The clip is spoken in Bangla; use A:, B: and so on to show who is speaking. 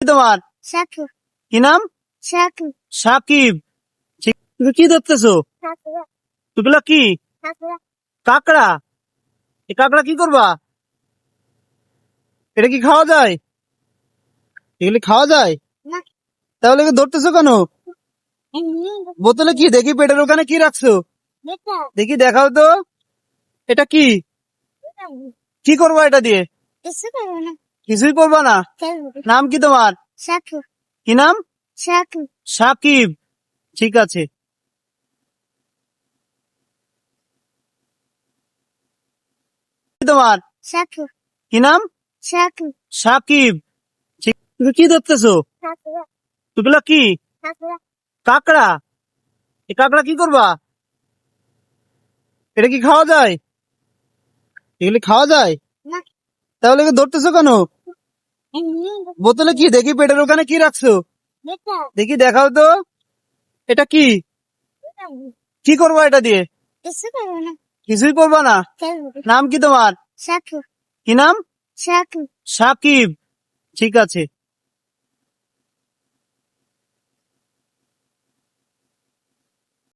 A: তোমার
B: সাকিব
A: কি নাম?
B: সাকিব
A: সাকিব। তুমি কি ধরতেছো? এগুলা কি? কাঁকড়া। এই কাঁকড়া কি করবা? এটা কি খাওয়া যায়? এগুলি খাওয়া যায়?
B: না।
A: তাহলে কি ধরতেছো কেন? বোতলে কি দেখি, পেটের ওখানে কি রাখছো? দেখি, দেখাও তো। এটা কি? কি করবা এটা দিয়ে? কিছুই করবা না? নাম কি তোমার?
B: সাকিব
A: কি নাম?
B: সাকিব
A: সাকিব। ঠিক আছে। তোমার
B: সাকিব
A: কি নাম?
B: সাকিব
A: সাকিব। তুমি কি ধরতেছো? এগুলা কি? কাঁকড়া। এই কাঁকড়া কি করবা? এটা কি খাওয়া যায়? এগুলি খাওয়া যায়?
B: না।
A: তাহলে কি ধরতেছো কেন? বোতলে কি দেখি, পেটের ওখানে কি রাখছো? দেখি, দেখাও তো। এটা কি? কি করবা এটা দিয়ে? কিছুই করবা না? নাম কি তোমার?
B: সাকিব
A: কি নাম?
B: সাকিব
A: সাকিব। ঠিক আছে।